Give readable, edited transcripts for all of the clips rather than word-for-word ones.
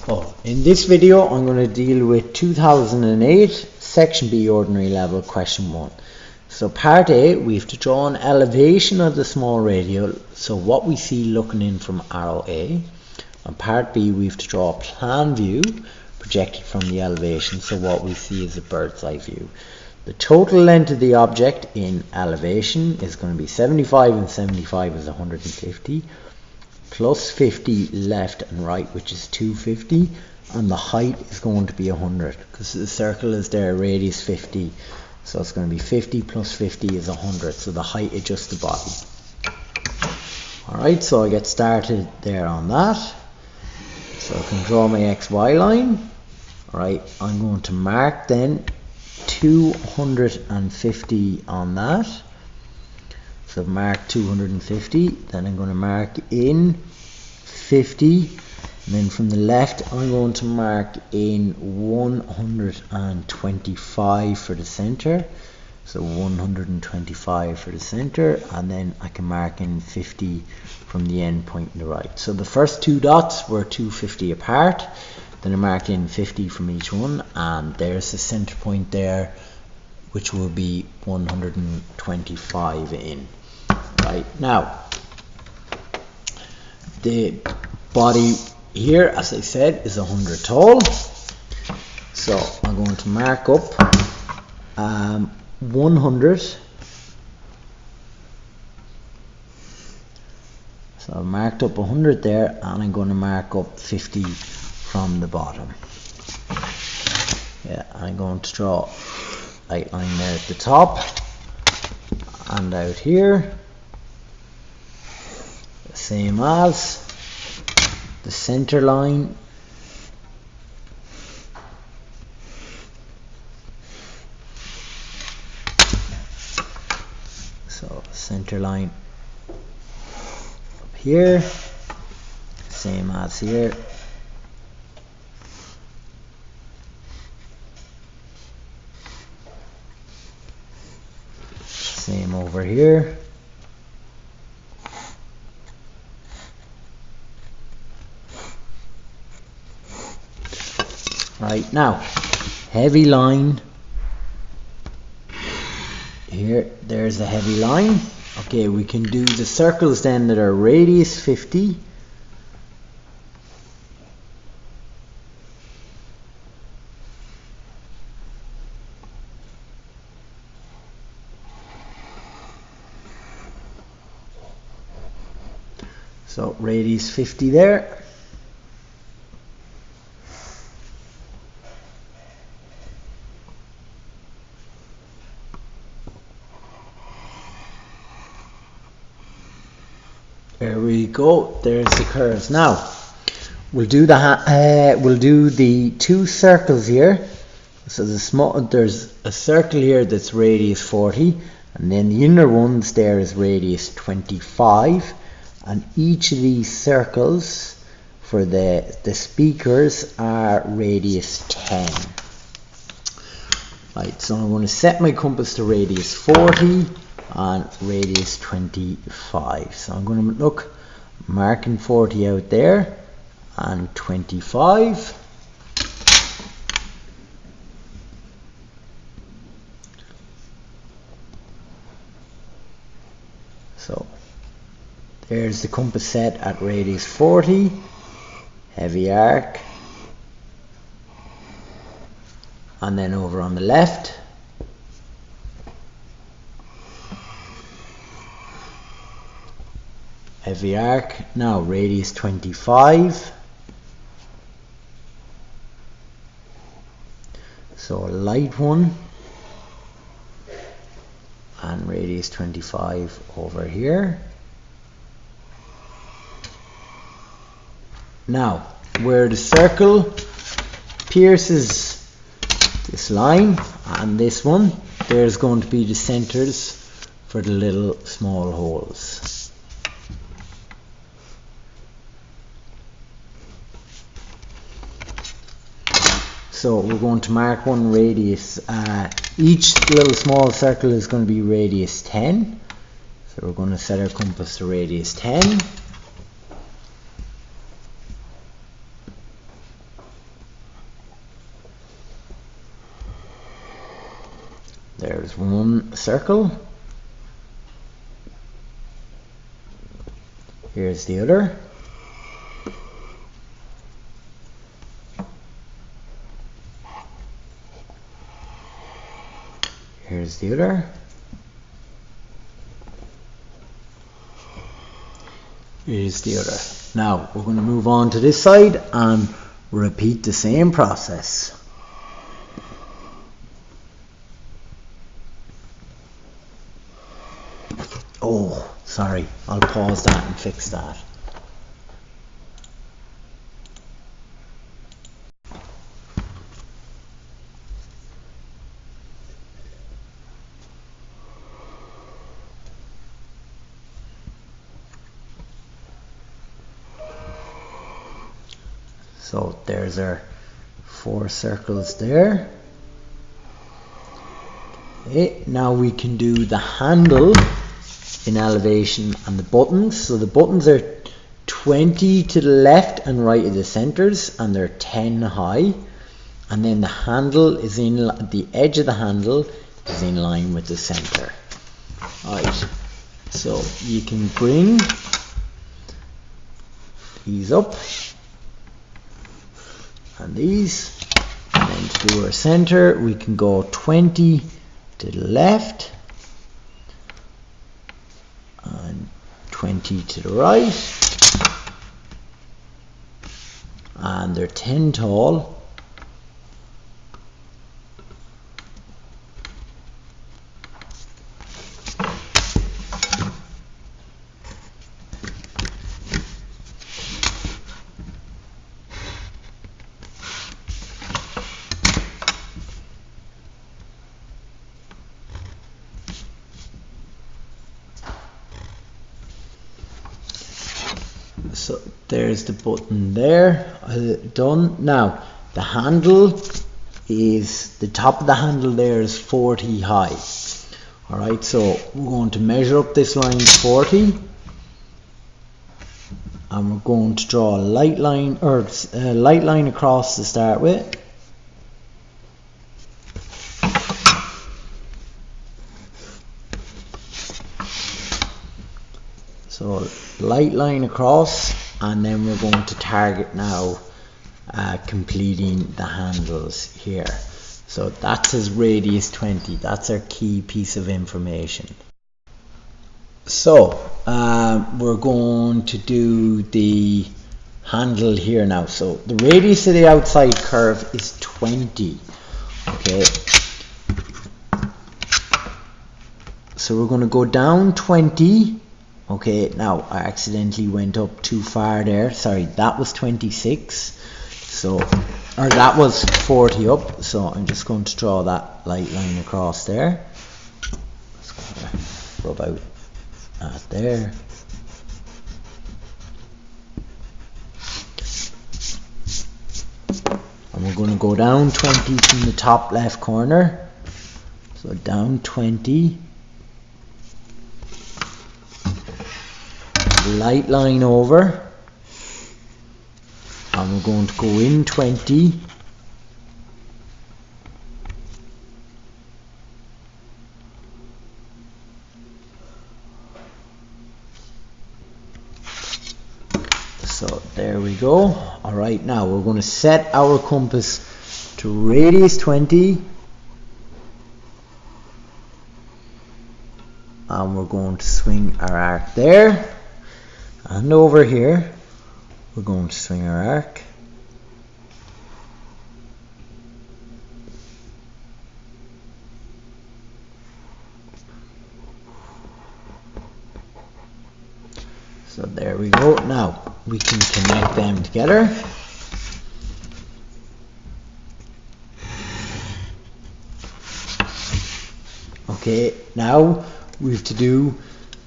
In this video I'm going to deal with 2008 Section B Ordinary Level Question 1. So part A, we have to draw an elevation of the small radial, so what we see looking in from arrow A. And part B, we have to draw a plan view projected from the elevation, so what we see is a bird's eye view. The total length of the object in elevation is going to be 75, and 75 is 150. Plus 50 left and right, which is 250, and the height is going to be 100 because the circle is there, radius 50, so it's going to be 50 plus 50 is 100, so the height is just the body. Alright, so I get started there on that. So I can draw my XY line. Alright, I'm going to mark then 250 on that. So mark 250, then I'm going to mark in 50, and then from the left I'm going to mark in 125 for the center. So 125 for the center, and then I can mark in 50 from the end point on the right. So the first two dots were 250 apart, then I marked in 50 from each one, and there's the center point there, which will be 125 in. Right, now the body here, as I said, is 100 tall, so I'm going to mark up 100. So I marked up 100 there, and I'm going to mark up 50 from the bottom. Yeah, I'm going to draw a line there at the top and out here, same as the center line. So center line up here, same as here. Same over here. Right, now heavy line here, there's a heavy line. Okay, we can do the circles then that are radius 50. So radius 50 there. There we go. There's the curves. Now we'll do the two circles here. So there's a circle here that's radius 40, and then the inner ones there is radius 25, and each of these circles for the speakers are radius 10. Right, so I'm going to set my compass to radius 40 and radius 25. So I'm going to look, marking 40 out there and 25. So there's the compass set at radius 40, heavy arc, and then over on the left heavy arc. Now radius 25, so a light one, and radius 25 over here. Now where the circle pierces this line and this one, there's going to be the centers for the little small holes. So we're going to mark one radius, each little small circle is going to be radius 10, so we're going to set our compass to radius 10. There's one circle. Here's the other. Here's the other. Here's the other. Now we're going to move on to this side and repeat the same process. Oh, sorry, I'll pause that and fix that. So there's our 4 circles there. Okay, now we can do the handle in elevation and the buttons. So the buttons are 20 to the left and right of the centers, and they're 10 high. And then the handle is the edge of the handle is in line with the center. Alright, so you can bring these up and these, and then to do our center we can go 20 to the left and 20 to the right, and they're 10 tall. So there's the button there, done. Now the handle is, the top of the handle there is 40 high. Alright, so we're going to measure up this line 40, and we're going to draw a light line, or a light line across to start with. So light line across, and then we're going to target now completing the handles here. So that says radius 20, that's our key piece of information. So we're going to do the handle here now. So the radius of the outside curve is 20. Okay. So we're going to go down 20. Okay, now I accidentally went up too far there. Sorry, that was 26. So, or that was 40 up. So I'm just going to draw that light line across there. Just going to rub out that there. And we're going to go down 20 from the top left corner. So down 20. Light line over, and we're going to go in 20, so there we go. Alright, now we're going to set our compass to radius 20, and we're going to swing our arc there. And over here, we're going to swing our arc. So there we go. Now we can connect them together. Okay, now we have to do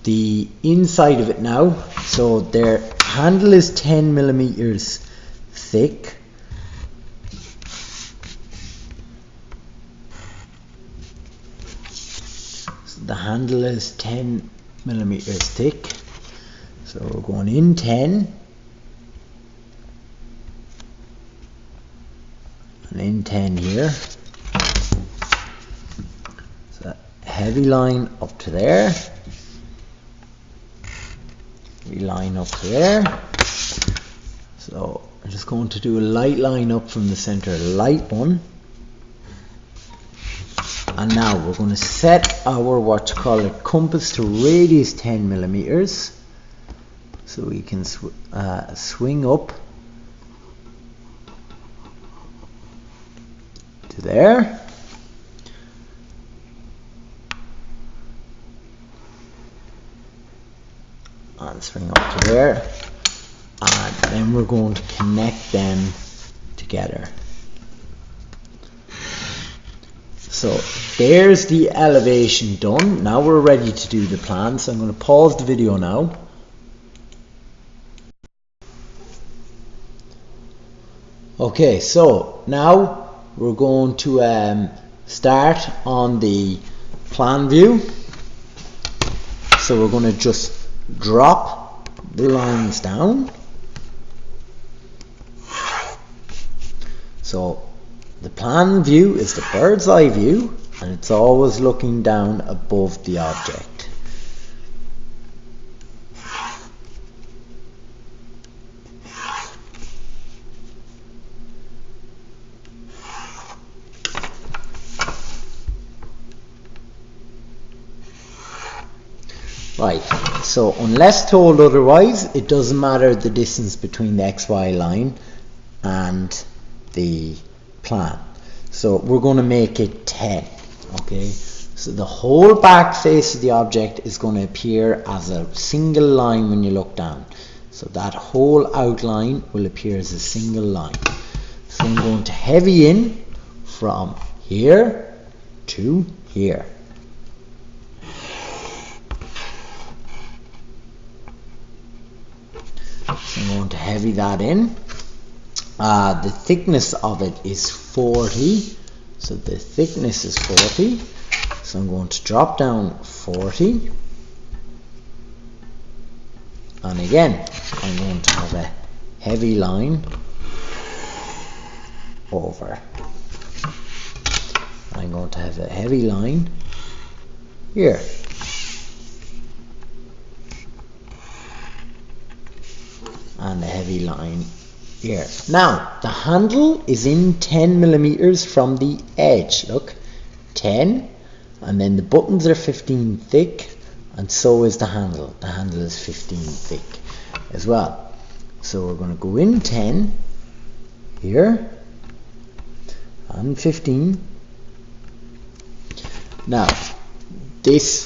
the inside of it now. So their handle is 10 millimeters thick. So the handle is 10 millimeters thick. So we're going in 10 and in 10 here. So heavy line up to there. We line up to there. So I'm just going to do a light line up from the center, light one. And now we're going to set our what you call a compass to radius 10 millimeters. So we can swing up to there. And swing up to there. And then we're going to connect them together. So there's the elevation done. Now we're ready to do the plan. So I'm going to pause the video now. Okay, so now we're going to start on the plan view. So we're going to just drop the lines down. So the plan view is the bird's eye view, and it's always looking down above the object. Right, so unless told otherwise, it doesn't matter the distance between the XY line and the plan. So we're going to make it 10. Okay, so the whole back face of the object is going to appear as a single line when you look down. So that whole outline will appear as a single line. So I'm going to heavy in from here to here. So I'm going to heavy that in. The thickness of it is 40. So the thickness is 40. So I'm going to drop down 40. And again, I'm going to have a heavy line over. I'm going to have a heavy line here. And a heavy line here. Now, the handle is in 10 millimeters from the edge. Look, 10, and then the buttons are 15 thick, and so is the handle. The handle is 15 thick as well. So we're going to go in 10 here, and 15. Now, this,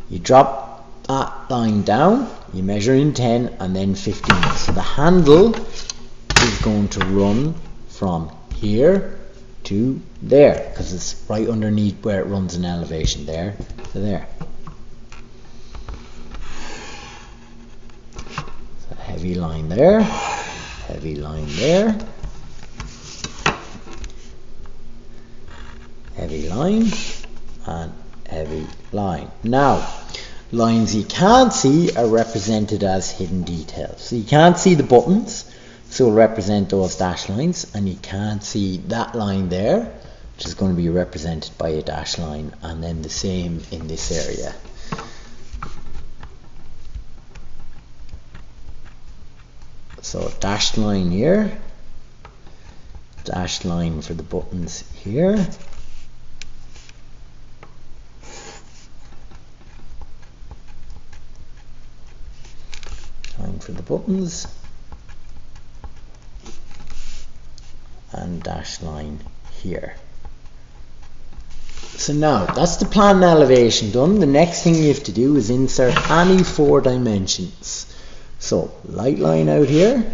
you drop that line down, you measure in 10 and then 15. So the handle is going to run from here to there, because it's right underneath where it runs in elevation, there to there. So heavy line there, heavy line there, heavy line, and heavy line. Now, lines you can't see are represented as hidden details. So you can't see the buttons, so we'll represent those dashed lines, and you can't see that line there, which is going to be represented by a dashed line, and then the same in this area. So dashed line here, dashed line for the buttons here, line for the buttons, and dashed line here. So now that's the plan and elevation done. The next thing you have to do is insert any 4 dimensions. So light line out here,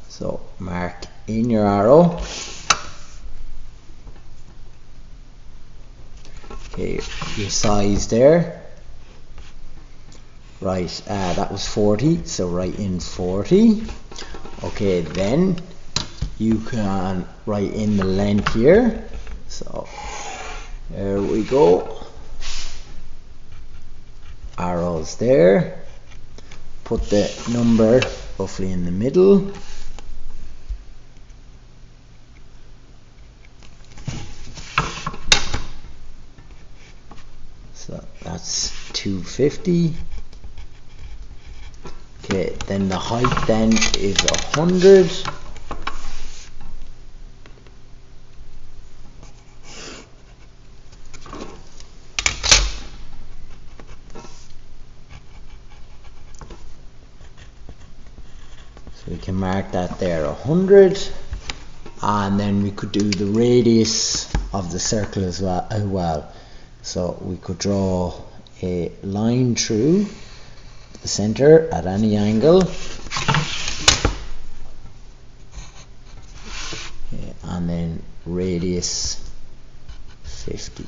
so mark in your arrow. Okay, your size there. Right, that was 40, so write in 40. Okay, then you can write in the length here. So there we go. Arrows there. Put the number roughly in the middle. So that's 250. Okay, then the height then is 100. So we can mark that there 100, and then we could do the radius of the circle as well. So we could draw a line through the center at any angle, okay, and then radius 50.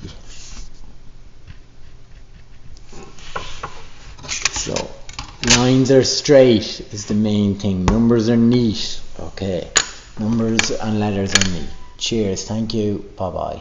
So lines are straight is the main thing. Numbers are neat. Okay, numbers and letters are neat. Cheers, thank you, bye bye.